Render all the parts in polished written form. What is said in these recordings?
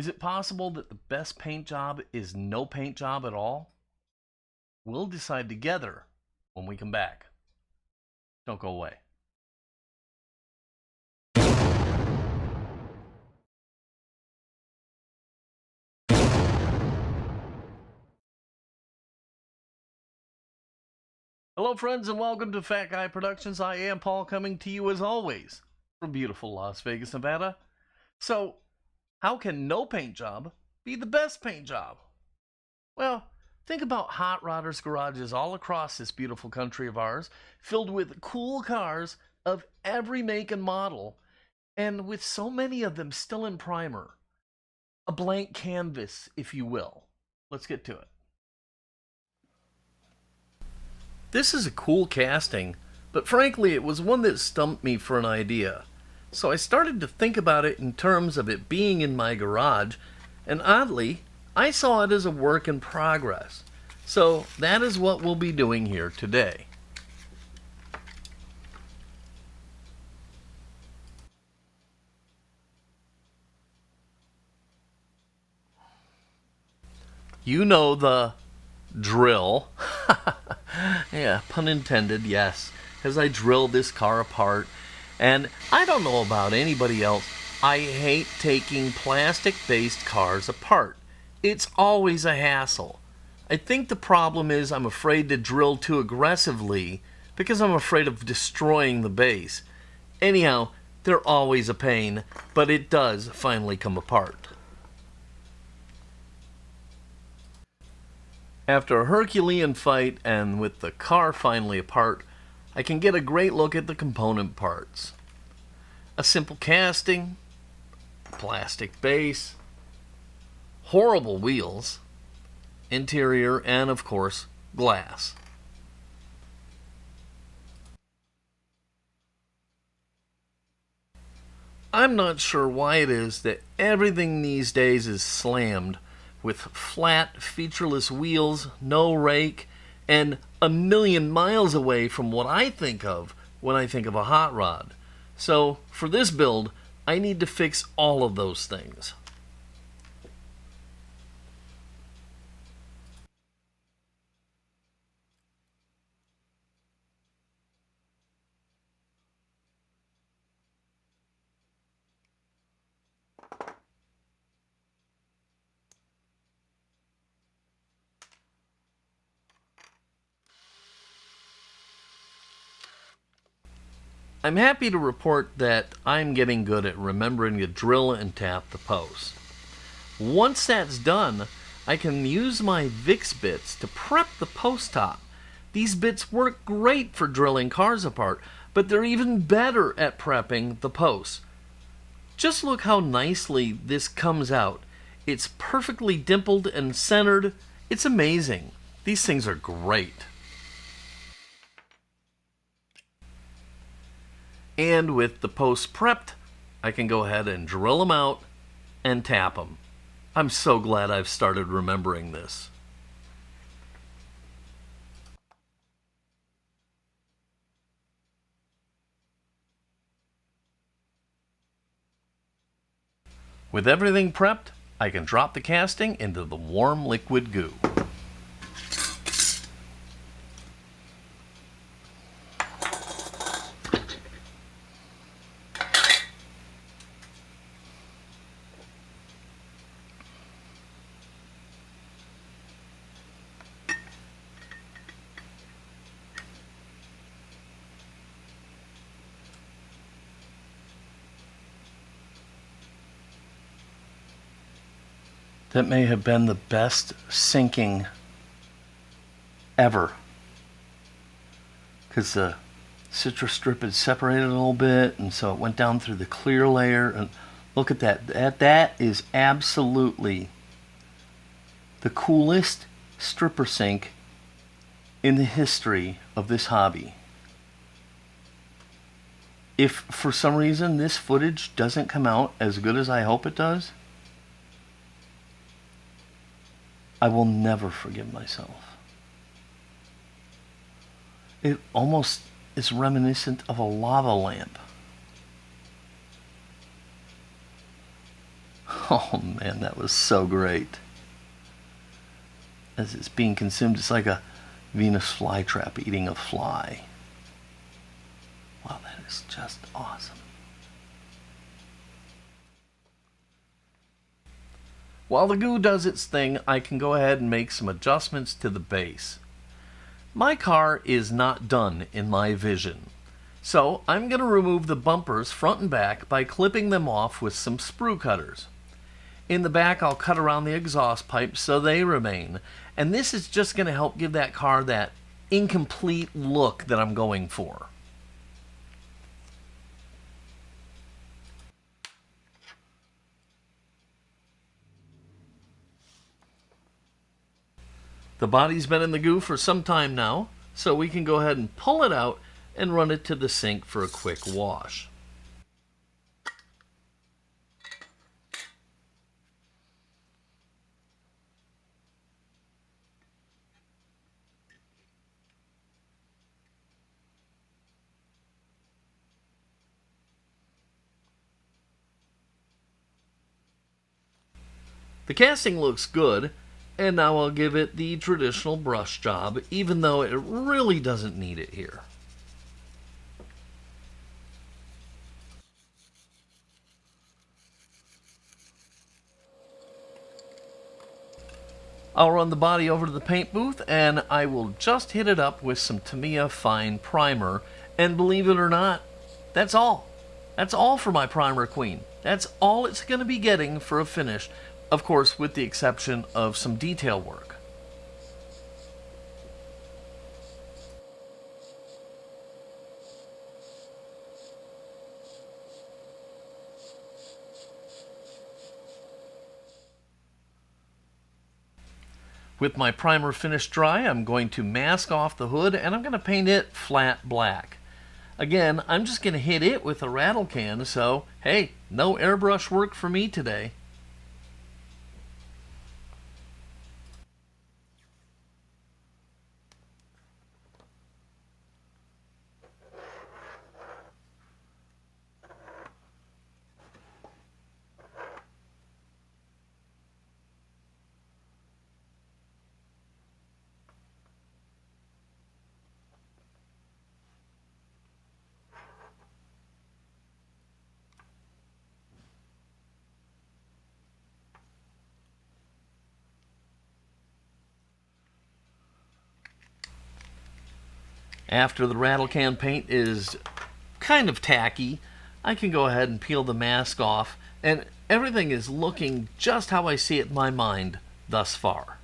Is it possible that the best paint job is no paint job at all? We'll decide together when we come back. Don't go away. Hello friends and welcome to Fat Guy Productions. I am Paul, coming to you as always from beautiful Las Vegas, Nevada. So, how can no paint job be the best paint job? Well, think about hot rodders' garages all across this beautiful country of ours, filled with cool cars of every make and model, and with so many of them still in primer. A blank canvas, if you will. Let's get to it. This is a cool casting, but frankly it was one that stumped me for an idea. So I started to think about it in terms of it being in my garage, and oddly, I saw it as a work in progress. So that is what we'll be doing here today. You know the drill. Yeah, pun intended, yes. As I drill this car apart, and I don't know about anybody else, I hate taking plastic-based cars apart. It's always a hassle. I think the problem is I'm afraid to drill too aggressively because I'm afraid of destroying the base. Anyhow, they're always a pain, but it does finally come apart. After a Herculean fight, and with the car finally apart, I can get a great look at the component parts. A simple casting, plastic base, horrible wheels, interior, and of course, glass. I'm not sure why it is that everything these days is slammed, with flat, featureless wheels, no rake, and a million miles away from what I think of when I think of a hot rod. So, for this build, I need to fix all of those things. I'm happy to report that I'm getting good at remembering to drill and tap the posts. Once that's done, I can use my Vicks bits to prep the post top. These bits work great for drilling cars apart, but they're even better at prepping the posts. Just look how nicely this comes out. It's perfectly dimpled and centered. It's amazing. These things are great. And with the posts prepped, I can go ahead and drill them out and tap them. I'm so glad I've started remembering this. With everything prepped, I can drop the casting into the warm liquid goo. That may have been the best sinking ever, because the citrus strip had separated a little bit, and so it went down through the clear layer. And look at that. That is absolutely the coolest stripper sink in the history of this hobby. If for some reason this footage doesn't come out as good as I hope it does, I will never forgive myself. It almost is reminiscent of a lava lamp. Oh man, that was so great. As it's being consumed, it's like a Venus flytrap eating a fly. Wow, that is just awesome. While the goo does its thing, I can go ahead and make some adjustments to the base. My car is not done in my vision, so I'm going to remove the bumpers front and back by clipping them off with some sprue cutters. In the back, I'll cut around the exhaust pipes so they remain, and this is just going to help give that car that incomplete look that I'm going for. The body's been in the goo for some time now, so we can go ahead and pull it out and run it to the sink for a quick wash. The casting looks good, and now I'll give it the traditional brush job, even though it really doesn't need it here. I'll run the body over to the paint booth, and I will just hit it up with some Tamiya Fine Primer, and believe it or not, that's all. That's all for my Primer Queen. That's all it's going to be getting for a finish, of course with the exception of some detail work. With my primer finished dry, I'm going to mask off the hood and I'm going to paint it flat black. Again, I'm just going to hit it with a rattle can, so hey, no airbrush work for me today. After the rattle can paint is kind of tacky, I can go ahead and peel the mask off, and everything is looking just how I see it in my mind thus far.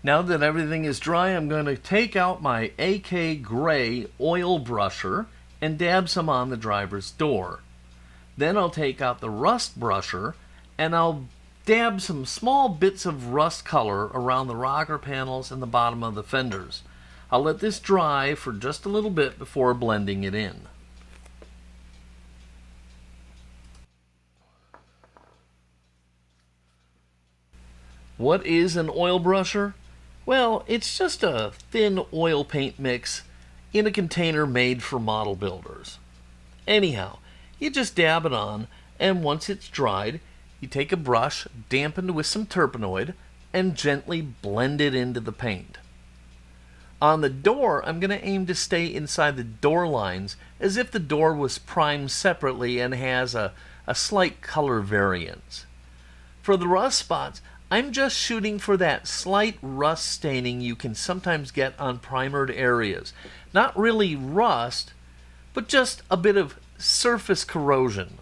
Now that everything is dry, I'm going to take out my AK Gray oil brusher and dab some on the driver's door. Then I'll take out the rust brusher and I'll dab some small bits of rust color around the rocker panels and the bottom of the fenders. I'll let this dry for just a little bit before blending it in. What is an oil brusher? Well, it's just a thin oil paint mix in a container made for model builders. Anyhow, you just dab it on, and once it's dried, you take a brush dampened with some turpenoid and gently blend it into the paint. On the door, I'm going to aim to stay inside the door lines as if the door was primed separately and has a slight color variance. For the rust spots, I'm just shooting for that slight rust staining you can sometimes get on primered areas. Not really rust, but just a bit of surface corrosion.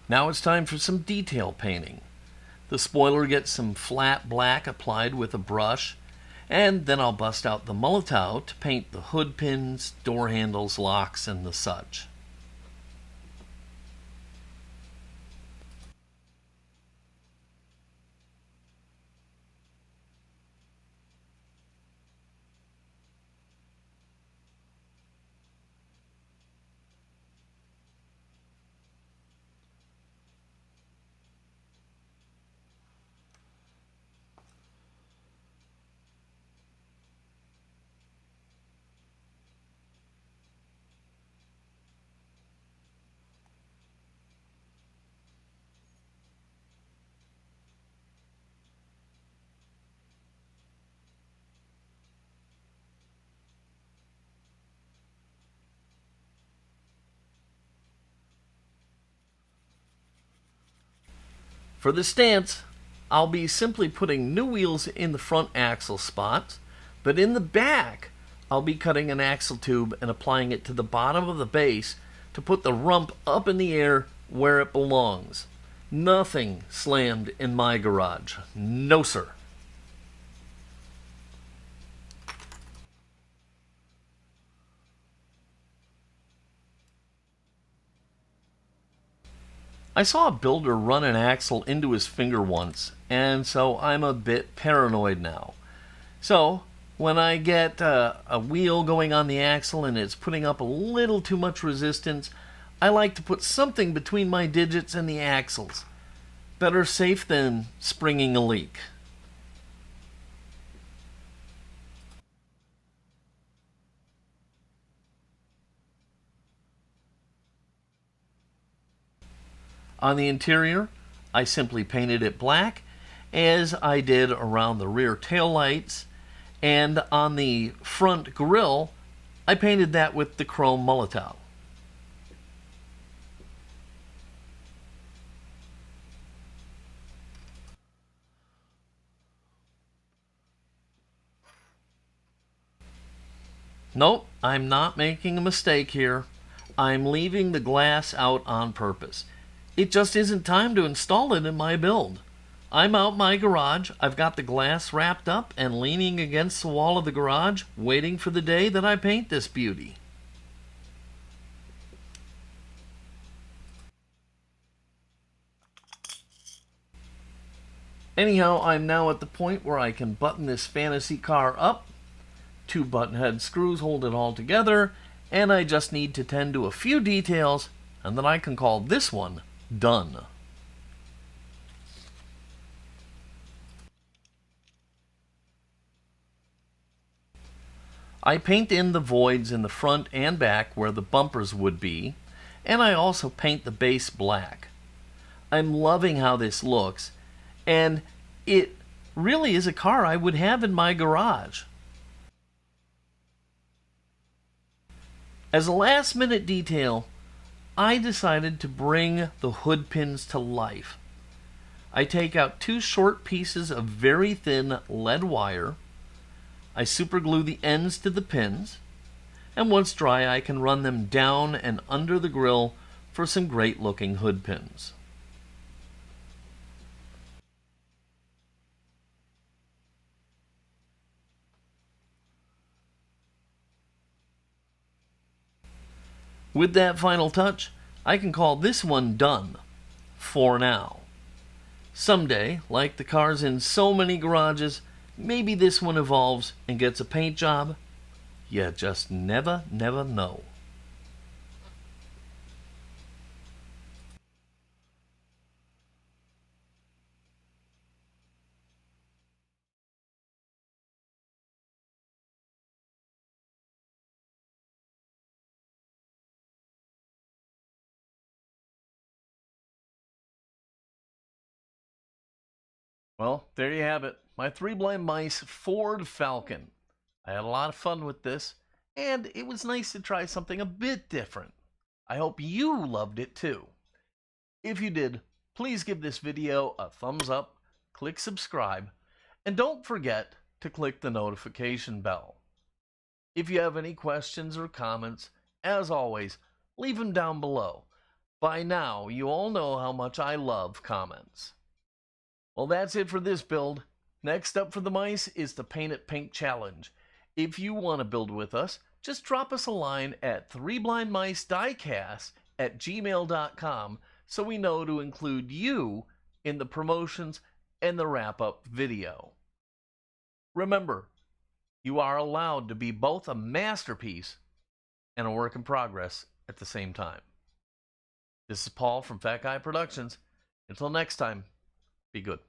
Now it's time for some detail painting. The spoiler gets some flat black applied with a brush, and then I'll bust out the Molotow to paint the hood pins, door handles, locks, and the such. For the stance, I'll be simply putting new wheels in the front axle spots, but in the back, I'll be cutting an axle tube and applying it to the bottom of the base to put the rump up in the air where it belongs. Nothing slammed in my garage. No, sir. I saw a builder run an axle into his finger once, and so I'm a bit paranoid now. So, when I get a wheel going on the axle and it's putting up a little too much resistance, I like to put something between my digits and the axles. Better safe than springing a leak. On the interior, I simply painted it black, as I did around the rear taillights, and on the front grille, I painted that with the chrome Molotow. Nope, I'm not making a mistake here. I'm leaving the glass out on purpose. It just isn't time to install it in my build. I'm out my garage, I've got the glass wrapped up and leaning against the wall of the garage, waiting for the day that I paint this beauty. Anyhow, I'm now at the point where I can button this fantasy car up. 2 button head screws hold it all together, and I just need to tend to a few details, and then I can call this one done. I paint in the voids in the front and back where the bumpers would be, and I also paint the base black. I'm loving how this looks, and it really is a car I would have in my garage. As a last minute detail, I decided to bring the hood pins to life. I take out 2 short pieces of very thin lead wire. I superglue the ends to the pins, and once dry I can run them down and under the grille for some great looking hood pins. With that final touch, I can call this one done, for now. Someday, like the cars in so many garages, maybe this one evolves and gets a paint job. You just never know. Well, there you have it. My Three Blind Mice Ford Falcon. I had a lot of fun with this, and it was nice to try something a bit different. I hope you loved it too. If you did, please give this video a thumbs up, click subscribe, and don't forget to click the notification bell. If you have any questions or comments, as always, leave them down below. By now, you all know how much I love comments. Well, that's it for this build. Next up for the mice is the Paint It Pink Challenge. If you want to build with us, just drop us a line at threeblindmicediecast@gmail.com so we know to include you in the promotions and the wrap-up video. Remember, you are allowed to be both a masterpiece and a work in progress at the same time. This is Paul from Fat Guy Productions. Until next time, be good.